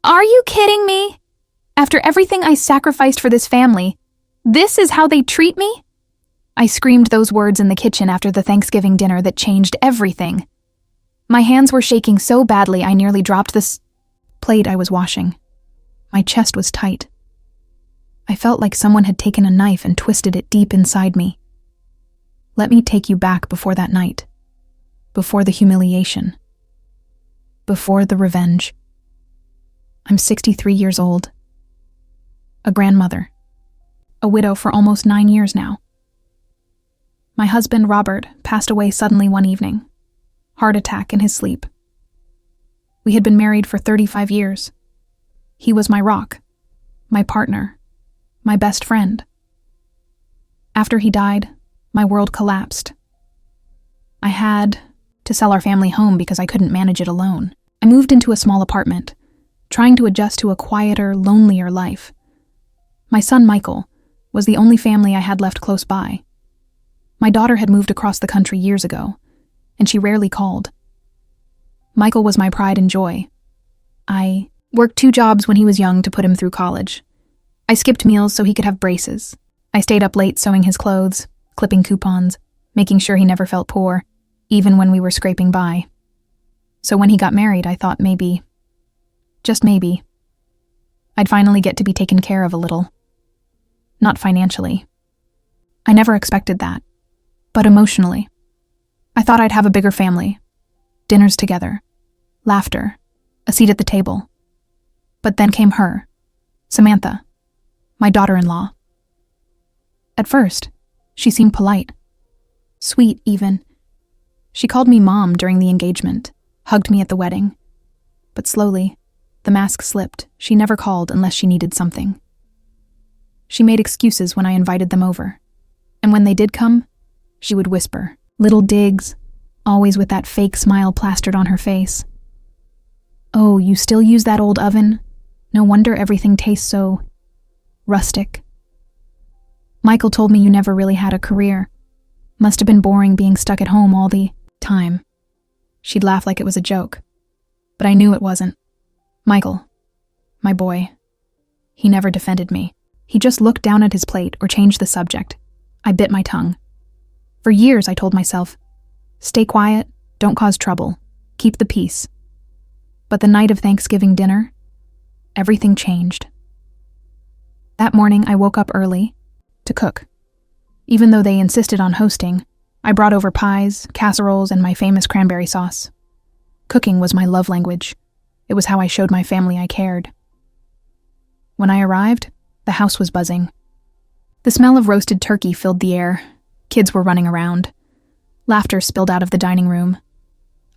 Are you kidding me? After everything I sacrificed for this family, this is how they treat me? I screamed those words in the kitchen after the Thanksgiving dinner that changed everything. My hands were shaking so badly I nearly dropped the plate I was washing. My chest was tight. I felt like someone had taken a knife and twisted it deep inside me. Let me take you back before that night. Before the humiliation. Before the revenge. I'm 63 years old. A grandmother. A widow for almost 9 years now. My husband, Robert, passed away suddenly one evening. Heart attack in his sleep. We had been married for 35 years. He was my rock, my partner, my best friend. After he died, my world collapsed. I had to sell our family home because I couldn't manage it alone. I moved into a small apartment, trying to adjust to a quieter, lonelier life. My son, Michael, was the only family I had left close by. My daughter had moved across the country years ago, and she rarely called. Michael was my pride and joy. I worked 2 jobs when he was young to put him through college. I skipped meals so he could have braces. I stayed up late sewing his clothes, clipping coupons, making sure he never felt poor, even when we were scraping by. So when he got married, I thought maybe, just maybe, I'd finally get to be taken care of a little. Not financially. I never expected that, but emotionally. I thought I'd have a bigger family, dinners together, laughter, a seat at the table. But then came her, Samantha, my daughter-in-law. At first, she seemed polite, sweet even. She called me Mom during the engagement, hugged me at the wedding. But slowly, the mask slipped. She never called unless she needed something. She made excuses when I invited them over. And when they did come, she would whisper, little digs, always with that fake smile plastered on her face. Oh, you still use that old oven? No wonder everything tastes so rustic. Michael told me you never really had a career. Must have been boring being stuck at home all the time. She'd laugh like it was a joke, but I knew it wasn't. Michael, my boy, he never defended me. He just looked down at his plate or changed the subject. I bit my tongue. For years I told myself, stay quiet, don't cause trouble, keep the peace. But the night of Thanksgiving dinner, everything changed. That morning I woke up early to cook. Even though they insisted on hosting, I brought over pies, casseroles, and my famous cranberry sauce. Cooking was my love language. It was how I showed my family I cared. When I arrived, the house was buzzing. The smell of roasted turkey filled the air. Kids were running around. Laughter spilled out of the dining room.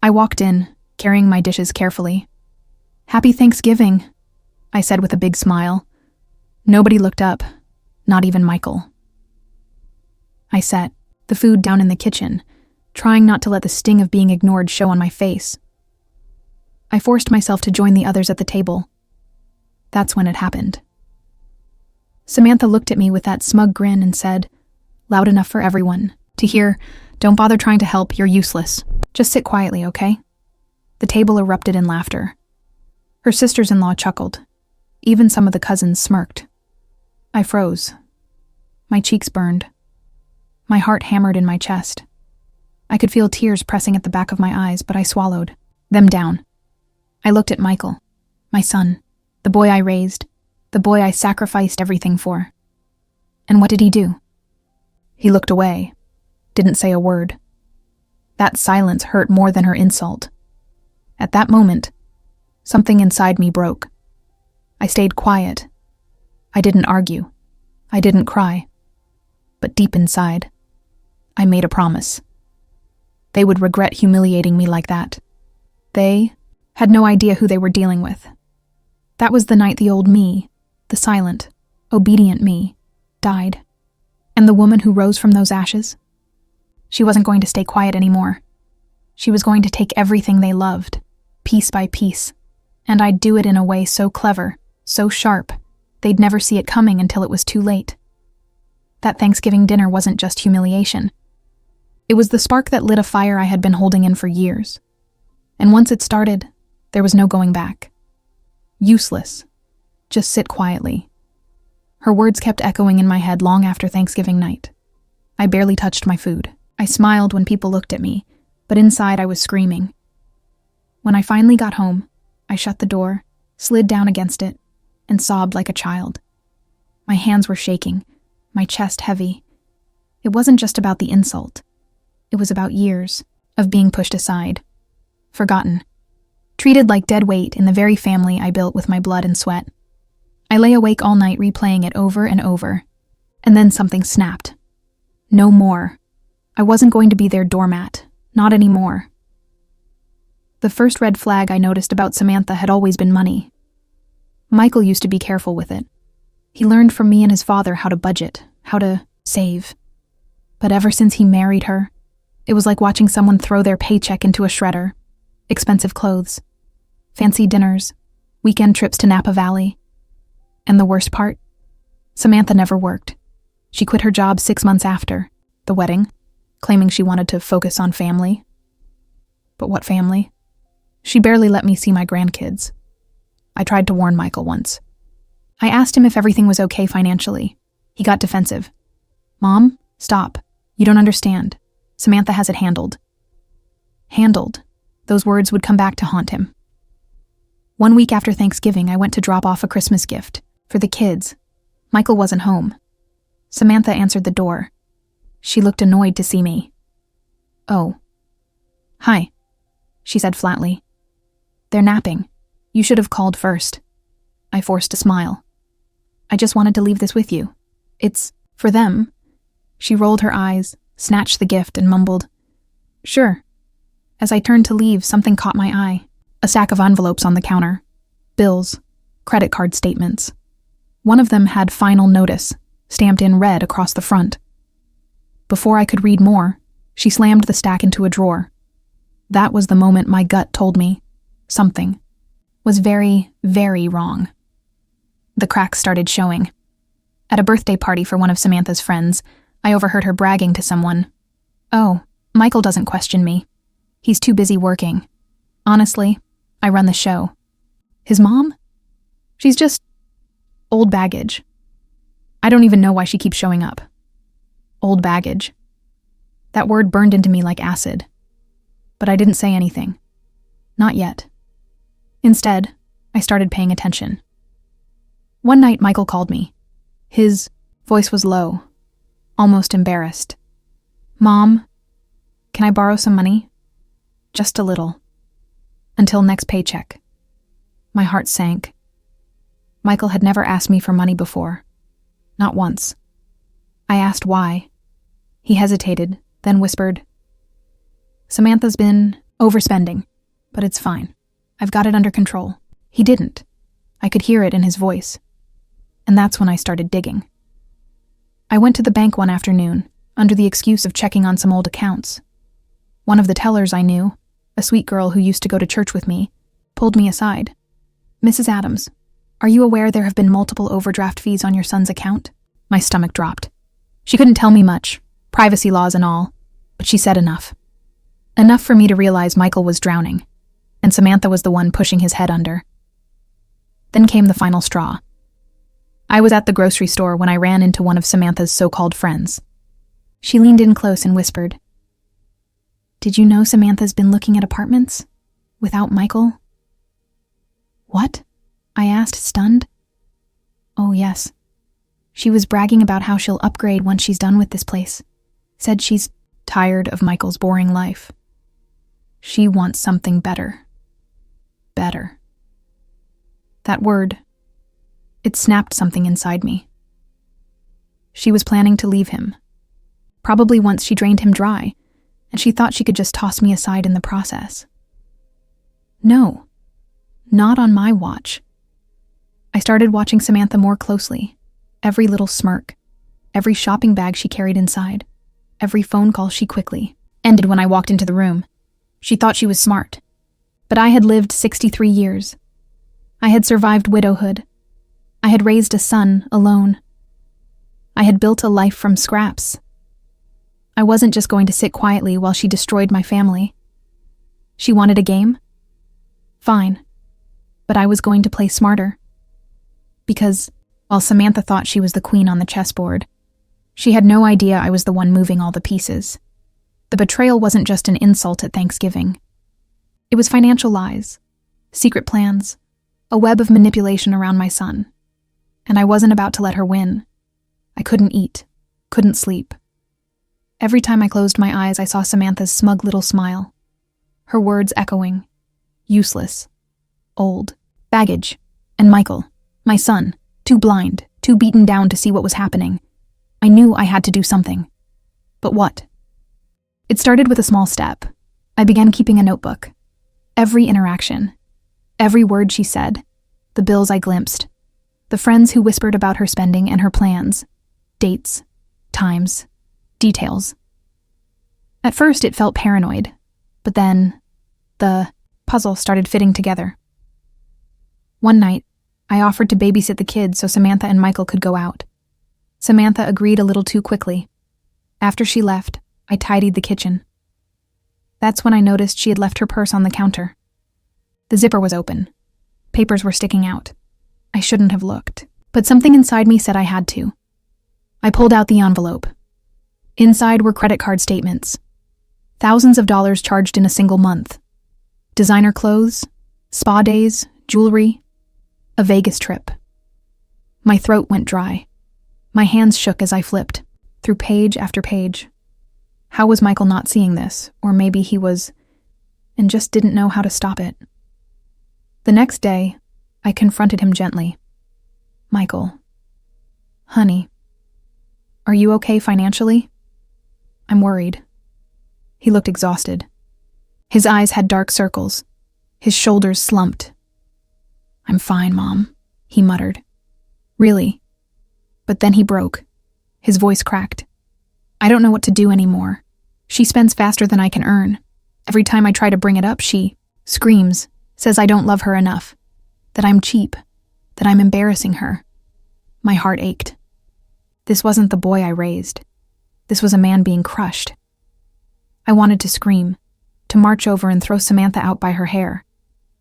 I walked in, carrying my dishes carefully. Happy Thanksgiving, I said with a big smile. Nobody looked up, not even Michael. I set the food down in the kitchen, trying not to let the sting of being ignored show on my face. I forced myself to join the others at the table. That's when it happened. Samantha looked at me with that smug grin and said, loud enough for everyone to hear, don't bother trying to help, you're useless. Just sit quietly, okay? The table erupted in laughter. Her sisters-in-law chuckled. Even some of the cousins smirked. I froze. My cheeks burned. My heart hammered in my chest. I could feel tears pressing at the back of my eyes, but I swallowed them down. I looked at Michael, my son, the boy I raised, the boy I sacrificed everything for. And what did he do? He looked away, didn't say a word. That silence hurt more than her insult. At that moment, something inside me broke. I stayed quiet. I didn't argue. I didn't cry. But deep inside, I made a promise. They would regret humiliating me like that. They had no idea who they were dealing with. That was the night the old me, the silent, obedient me, died. And the woman who rose from those ashes? She wasn't going to stay quiet anymore. She was going to take everything they loved, piece by piece, and I'd do it in a way so clever, so sharp, they'd never see it coming until it was too late. That Thanksgiving dinner wasn't just humiliation. It was the spark that lit a fire I had been holding in for years. And once it started, there was no going back. Useless. Just sit quietly. Her words kept echoing in my head long after Thanksgiving night. I barely touched my food. I smiled when people looked at me, but inside I was screaming. When I finally got home, I shut the door, slid down against it, and sobbed like a child. My hands were shaking, my chest heavy. It wasn't just about the insult. It was about years of being pushed aside, forgotten, treated like dead weight in the very family I built with my blood and sweat. I lay awake all night replaying it over and over, and then something snapped. No more. I wasn't going to be their doormat, not anymore. The first red flag I noticed about Samantha had always been money. Michael used to be careful with it. He learned from me and his father how to budget, how to save. But ever since he married her, it was like watching someone throw their paycheck into a shredder. Expensive clothes, fancy dinners, weekend trips to Napa Valley. And the worst part? Samantha never worked. She quit her job 6 months after the wedding, claiming she wanted to focus on family. But what family? She barely let me see my grandkids. I tried to warn Michael once. I asked him if everything was okay financially. He got defensive. "Mom, stop. You don't understand. Samantha has it handled." Handled. Those words would come back to haunt him. 1 week after Thanksgiving, I went to drop off a Christmas gift for the kids. Michael wasn't home. Samantha answered the door. She looked annoyed to see me. "Oh. Hi," she said flatly. "They're napping. You should have called first." I forced a smile. "I just wanted to leave this with you. It's for them." She rolled her eyes, snatched the gift, and mumbled, "Sure." As I turned to leave, something caught my eye. A stack of envelopes on the counter. Bills, credit card statements. One of them had "Final Notice" stamped in red across the front. Before I could read more, she slammed the stack into a drawer. That was the moment my gut told me something was very, very wrong. The cracks started showing. At a birthday party for one of Samantha's friends, I overheard her bragging to someone, "Oh, Michael doesn't question me. He's too busy working. Honestly, I run the show. His mom? She's just old baggage. I don't even know why she keeps showing up." Old baggage. That word burned into me like acid. But I didn't say anything. Not yet. Instead, I started paying attention. One night, Michael called me. His voice was low, almost embarrassed. "Mom, can I borrow some money? Just a little. Until next paycheck." My heart sank. Michael had never asked me for money before. Not once. I asked why. He hesitated, then whispered, "Samantha's been overspending, but it's fine. I've got it under control." He didn't. I could hear it in his voice. And that's when I started digging. I went to the bank one afternoon, under the excuse of checking on some old accounts. One of the tellers I knew, a sweet girl who used to go to church with me, pulled me aside. "Mrs. Adams, are you aware there have been multiple overdraft fees on your son's account?" My stomach dropped. She couldn't tell me much, privacy laws and all, but she said enough. Enough for me to realize Michael was drowning, and Samantha was the one pushing his head under. Then came the final straw. I was at the grocery store when I ran into one of Samantha's so-called friends. She leaned in close and whispered, "Did you know Samantha's been looking at apartments? Without Michael?" "What?" I asked, stunned. "Oh, yes. She was bragging about how she'll upgrade once she's done with this place. Said she's tired of Michael's boring life. She wants something better. Better." That word, it snapped something inside me. She was planning to leave him. Probably once she drained him dry, and she thought she could just toss me aside in the process. No, not on my watch. I started watching Samantha more closely. Every little smirk, every shopping bag she carried inside, every phone call she quickly ended when I walked into the room. She thought she was smart, but I had lived 63 years. I had survived widowhood. I had raised a son alone. I had built a life from scraps. I wasn't just going to sit quietly while she destroyed my family. She wanted a game? Fine. But I was going to play smarter. Because, while Samantha thought she was the queen on the chessboard, she had no idea I was the one moving all the pieces. The betrayal wasn't just an insult at Thanksgiving. It was financial lies, secret plans, a web of manipulation around my son. And I wasn't about to let her win. I couldn't eat, couldn't sleep. Every time I closed my eyes, I saw Samantha's smug little smile. Her words echoing. Useless. Old. Baggage. And Michael, my son, too blind, too beaten down to see what was happening. I knew I had to do something. But what? It started with a small step. I began keeping a notebook. Every interaction. Every word she said. The bills I glimpsed. The friends who whispered about her spending and her plans. Dates. Times. Details. At first it felt paranoid, but then the puzzle started fitting together. One night, I offered to babysit the kids so Samantha and Michael could go out. Samantha agreed a little too quickly. After she left, I tidied the kitchen. That's when I noticed she had left her purse on the counter. The zipper was open. Papers were sticking out. I shouldn't have looked, but something inside me said I had to. I pulled out the envelope. Inside were credit card statements. Thousands of dollars charged in a single month. Designer clothes, spa days, jewelry, a Vegas trip. My throat went dry. My hands shook as I flipped, through page after page. How was Michael not seeing this? Or maybe he was, and just didn't know how to stop it. The next day, I confronted him gently. Michael, honey, are you okay financially? I'm worried. He looked exhausted. His eyes had dark circles. His shoulders slumped. I'm fine, Mom, he muttered. Really? But then he broke. His voice cracked. I don't know what to do anymore. She spends faster than I can earn. Every time I try to bring it up, she screams, says I don't love her enough, that I'm cheap, that I'm embarrassing her. My heart ached. This wasn't the boy I raised. This was a man being crushed. I wanted to scream, to march over and throw Samantha out by her hair,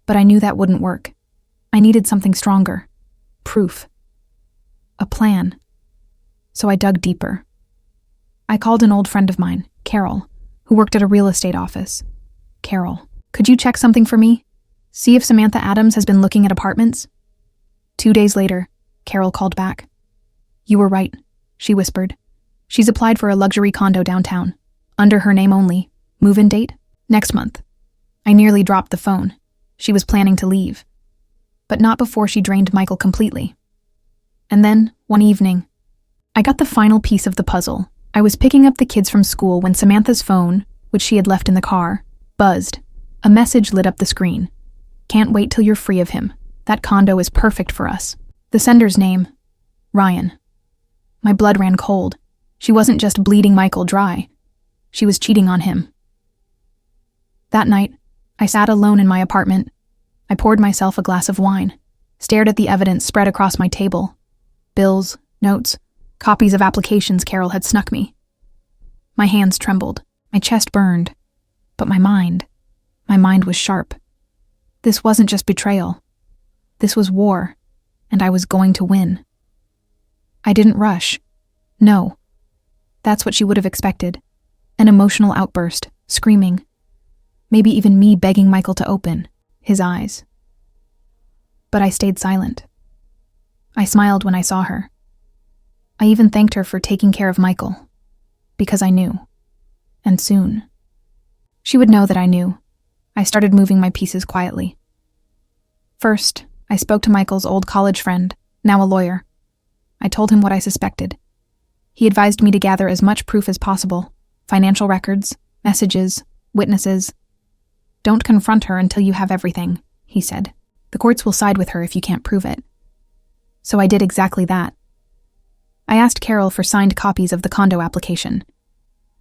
but I knew that wouldn't work. I needed something stronger. Proof. A plan. So I dug deeper. I called an old friend of mine, Carol, who worked at a real estate office. Carol, could you check something for me? See if Samantha Adams has been looking at apartments? 2 days later, Carol called back. You were right, she whispered. She's applied for a luxury condo downtown. Under her name only. Move-in date? Next month. I nearly dropped the phone. She was planning to leave. But not before she drained Michael completely. And then, one evening, I got the final piece of the puzzle. I was picking up the kids from school when Samantha's phone, which she had left in the car, buzzed. A message lit up the screen. Can't wait till you're free of him. That condo is perfect for us. The sender's name, Ryan. My blood ran cold. She wasn't just bleeding Michael dry. She was cheating on him. That night, I sat alone in my apartment. I poured myself a glass of wine, stared at the evidence spread across my table. Bills, notes, copies of applications Carol had snuck me. My hands trembled, my chest burned, but my mind was sharp. This wasn't just betrayal. This was war, and I was going to win. I didn't rush. No. That's what she would have expected. An emotional outburst, screaming. Maybe even me begging Michael to open his eyes. But I stayed silent. I smiled when I saw her. I even thanked her for taking care of Michael, because I knew. And soon. She would know that I knew. I started moving my pieces quietly. First, I spoke to Michael's old college friend, now a lawyer. I told him what I suspected. He advised me to gather as much proof as possible, financial records, messages, witnesses. Don't confront her until you have everything, he said. The courts will side with her if you can't prove it. So I did exactly that. I asked Carol for signed copies of the condo application.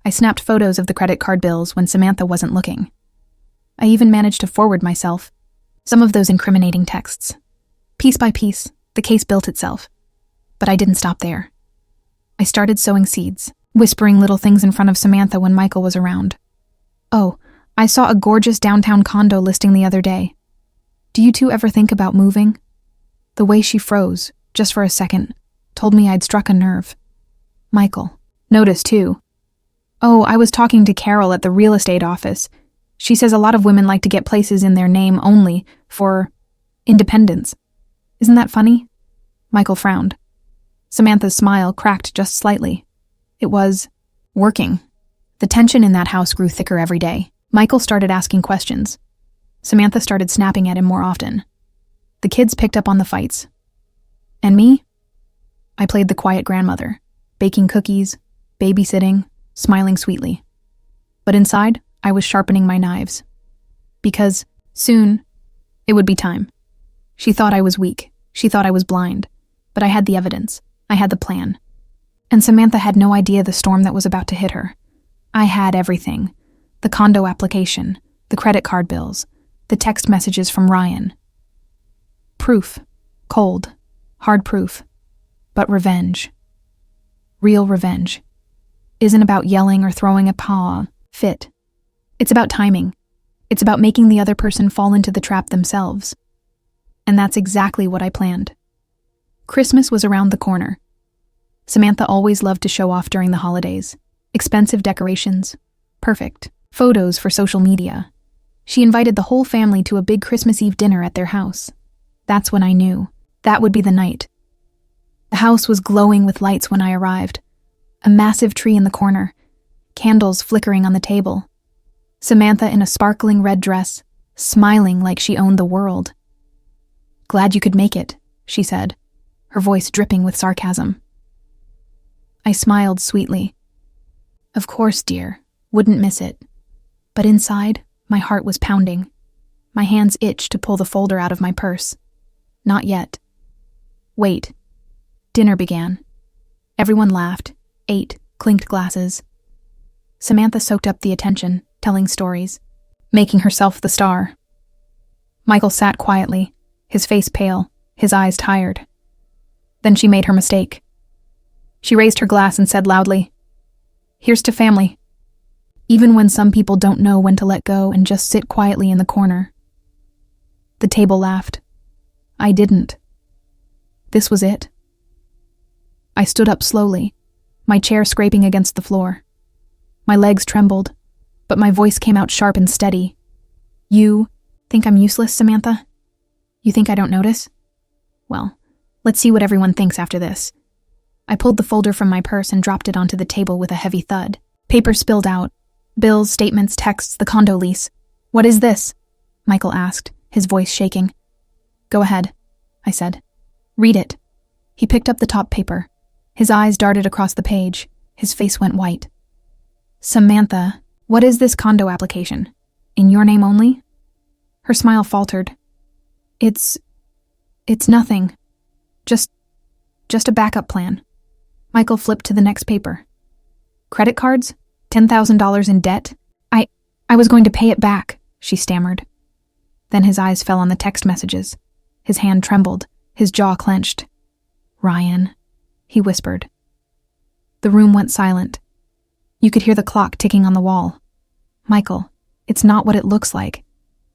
I snapped photos of the credit card bills when Samantha wasn't looking. I even managed to forward myself some of those incriminating texts. Piece by piece, the case built itself. But I didn't stop there. I started sowing seeds, whispering little things in front of Samantha when Michael was around. Oh, I saw a gorgeous downtown condo listing the other day. Do you two ever think about moving? The way she froze, just for a second, told me I'd struck a nerve. Michael noticed too. Oh, I was talking to Carol at the real estate office. She says a lot of women like to get places in their name only for independence. Isn't that funny? Michael frowned. Samantha's smile cracked just slightly. It was working. The tension in that house grew thicker every day. Michael started asking questions. Samantha started snapping at him more often. The kids picked up on the fights. And me? I played the quiet grandmother, baking cookies, babysitting, smiling sweetly. But inside, I was sharpening my knives. Because, soon, it would be time. She thought I was weak. She thought I was blind. But I had the evidence. I had the plan. And Samantha had no idea the storm that was about to hit her. I had everything. The condo application, the credit card bills, the text messages from Ryan. Proof. Cold. Hard proof. But revenge. Real revenge. Isn't about yelling or throwing a paw fit. It's about timing. It's about making the other person fall into the trap themselves. And that's exactly what I planned. Christmas was around the corner. Samantha always loved to show off during the holidays. Expensive decorations. Perfect. Photos for social media. She invited the whole family to a big Christmas Eve dinner at their house. That's when I knew. That would be the night. The house was glowing with lights when I arrived. A massive tree in the corner. Candles flickering on the table. Samantha in a sparkling red dress, smiling like she owned the world. "Glad you could make it," she said, her voice dripping with sarcasm. I smiled sweetly. Of course, dear. Wouldn't miss it. But inside, my heart was pounding. My hands itched to pull the folder out of my purse. Not yet. Wait. Dinner began. Everyone laughed, ate, clinked glasses. Samantha soaked up the attention, telling stories, making herself the star. Michael sat quietly, his face pale, his eyes tired. Then she made her mistake. She raised her glass and said loudly, "Here's to family." Even when some people don't know when to let go and just sit quietly in the corner. The table laughed. I didn't. This was it. I stood up slowly, my chair scraping against the floor. My legs trembled, but my voice came out sharp and steady. "You think I'm useless, Samantha? You think I don't notice? Well, let's see what everyone thinks after this." I pulled the folder from my purse and dropped it onto the table with a heavy thud. Paper spilled out. Bills, statements, texts, the condo lease. "What is this?" Michael asked, his voice shaking. "Go ahead," I said. "Read it." He picked up the top paper. His eyes darted across the page. His face went white. "Samantha, what is this condo application? In your name only?" Her smile faltered. It's nothing. Just a backup plan." Michael flipped to the next paper. "Credit cards? $10,000 in debt? I was going to pay it back," she stammered. Then his eyes fell on the text messages. His hand trembled, his jaw clenched. "Ryan," he whispered. The room went silent. You could hear the clock ticking on the wall. "Michael, it's not what it looks like,"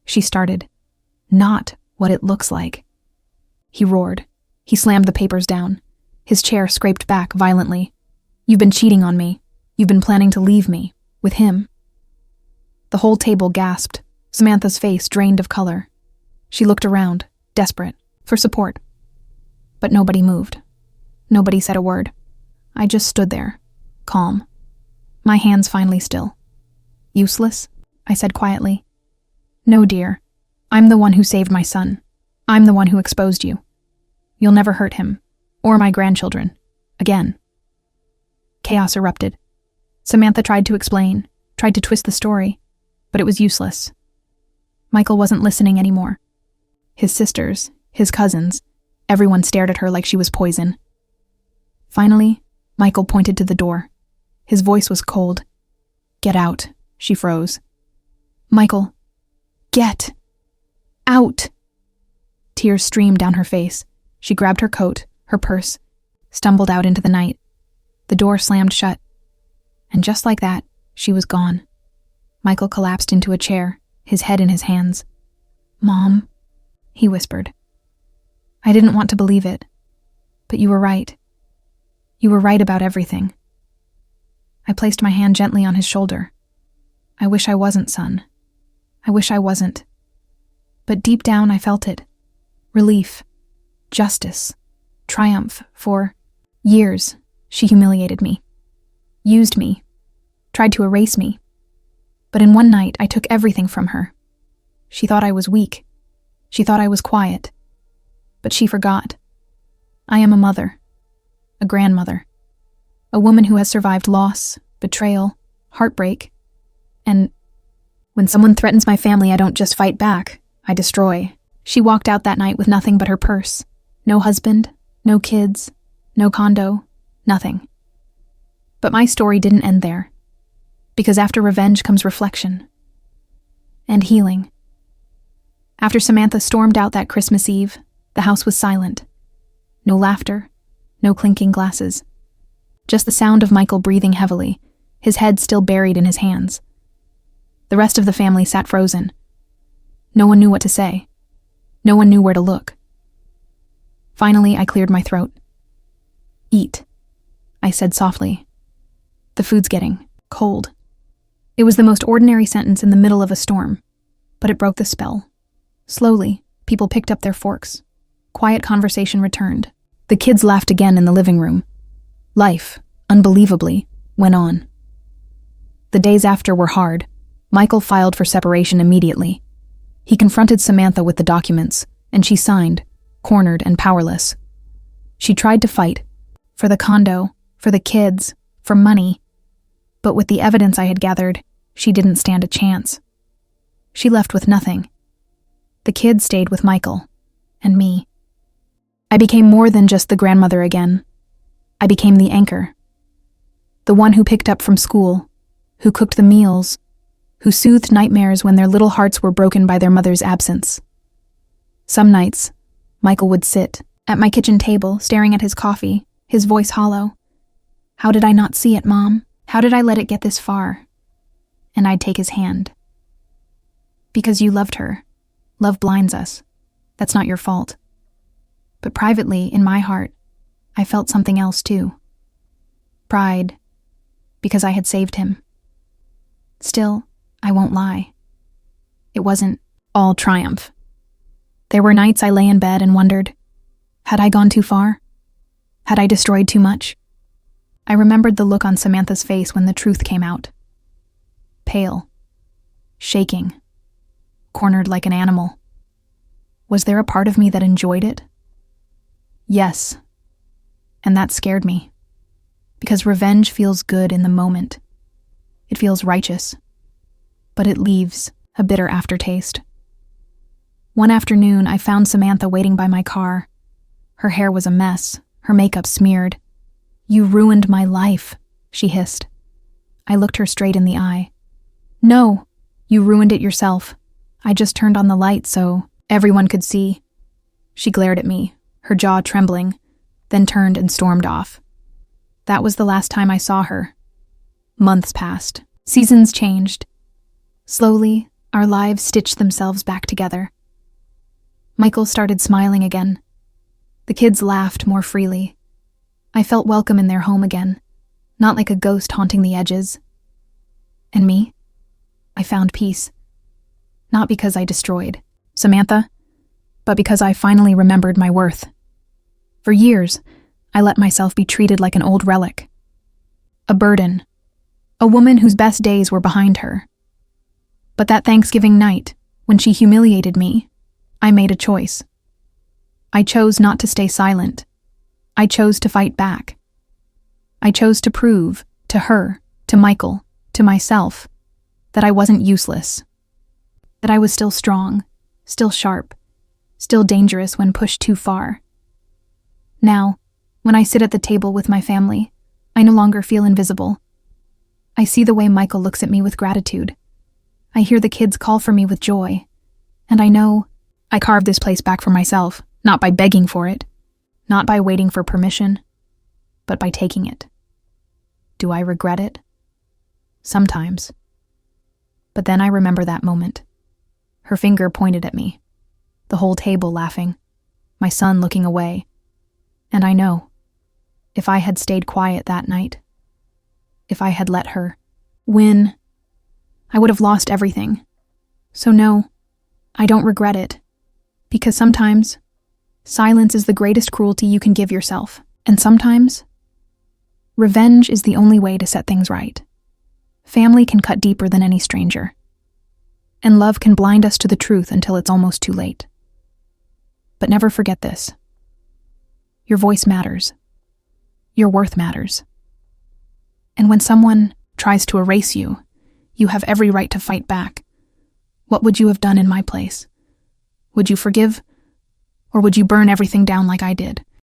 she started. "Not what it looks like." He roared. He slammed the papers down. His chair scraped back violently. "You've been cheating on me. You've been planning to leave me. With him." The whole table gasped. Samantha's face drained of color. She looked around, desperate, for support. But nobody moved. Nobody said a word. I just stood there, calm. My hands finally still. "Useless?" I said quietly. "No, dear. I'm the one who saved my son. I'm the one who exposed you. You'll never hurt him, or my grandchildren, again." Chaos erupted. Samantha tried to explain, tried to twist the story, but it was useless. Michael wasn't listening anymore. His sisters, his cousins, everyone stared at her like she was poison. Finally, Michael pointed to the door. His voice was cold. "Get out," she froze. "Michael, get out." Tears streamed down her face. She grabbed her coat, her purse, stumbled out into the night. The door slammed shut. And just like that, she was gone. Michael collapsed into a chair, his head in his hands. "Mom, he whispered. I didn't want to believe it, but you were right. You were right about everything. I placed my hand gently on his shoulder. I wish I wasn't, son. I wish I wasn't. But deep down I felt it. Relief. Justice. Triumph. For years, she humiliated me. Used me. Tried to erase me. But in one night, I took everything from her. She thought I was weak. She thought I was quiet. But she forgot. I am a mother. A grandmother. A woman who has survived loss, betrayal, heartbreak. And when someone threatens my family, I don't just fight back. I destroy. She walked out that night with nothing but her purse. No husband, no kids, no condo, nothing. But my story didn't end there. Because after revenge comes reflection. And healing. After Samantha stormed out that Christmas Eve, the house was silent. No laughter, no clinking glasses. Just the sound of Michael breathing heavily, his head still buried in his hands. The rest of the family sat frozen. No one knew what to say. No one knew where to look. Finally, I cleared my throat. Eat, I said softly. The food's getting cold. It was the most ordinary sentence in the middle of a storm, but it broke the spell. Slowly, people picked up their forks. Quiet conversation returned. The kids laughed again in the living room. Life, unbelievably, went on. The days after were hard. Michael filed for separation immediately. He confronted Samantha with the documents, and she signed, cornered and powerless. She tried to fight, for the condo, for the kids, for money, but with the evidence I had gathered, she didn't stand a chance. She left with nothing. The kids stayed with Michael, and me. I became more than just the grandmother again. I became the anchor. The one who picked up from school, who cooked the meals, who soothed nightmares when their little hearts were broken by their mother's absence. Some nights, Michael would sit at my kitchen table, staring at his coffee, his voice hollow. How did I not see it, Mom? How did I let it get this far? And I'd take his hand. Because you loved her. Love blinds us. That's not your fault. But privately, in my heart, I felt something else too. Pride, because I had saved him. Still, I won't lie. It wasn't all triumph. There were nights I lay in bed and wondered, had I gone too far? Had I destroyed too much? I remembered the look on Samantha's face when the truth came out. Pale, shaking, cornered like an animal. Was there a part of me that enjoyed it? Yes. And that scared me. Because revenge feels good in the moment. It feels righteous. But it leaves a bitter aftertaste. One afternoon, I found Samantha waiting by my car. Her hair was a mess, her makeup smeared. You ruined my life, she hissed. I looked her straight in the eye. No, you ruined it yourself. I just turned on the light so everyone could see. She glared at me, her jaw trembling, then turned and stormed off. That was the last time I saw her. Months passed. Seasons changed. Slowly, our lives stitched themselves back together. Michael started smiling again. The kids laughed more freely. I felt welcome in their home again, not like a ghost haunting the edges. And me? I found peace. Not because I destroyed Samantha, but because I finally remembered my worth. For years, I let myself be treated like an old relic. A burden. A woman whose best days were behind her. But that Thanksgiving night, when she humiliated me, I made a choice. I chose not to stay silent. I chose to fight back. I chose to prove, to her, to Michael, to myself, that I wasn't useless. That I was still strong, still sharp, still dangerous when pushed too far. Now, when I sit at the table with my family, I no longer feel invisible. I see the way Michael looks at me with gratitude. I hear the kids call for me with joy. And I know I carved this place back for myself, not by begging for it, not by waiting for permission, but by taking it. Do I regret it? Sometimes. But then I remember that moment. Her finger pointed at me. the whole table laughing, my son looking away. And I know, if I had stayed quiet that night, if I had let her win, I would have lost everything. So no, I don't regret it, because sometimes silence is the greatest cruelty you can give yourself, and sometimes revenge is the only way to set things right. Family can cut deeper than any stranger, and love can blind us to the truth until it's almost too late. But never forget this. Your voice matters. Your worth matters. And when someone tries to erase you, you have every right to fight back. What would you have done in my place? Would you forgive? Or would you burn everything down like I did?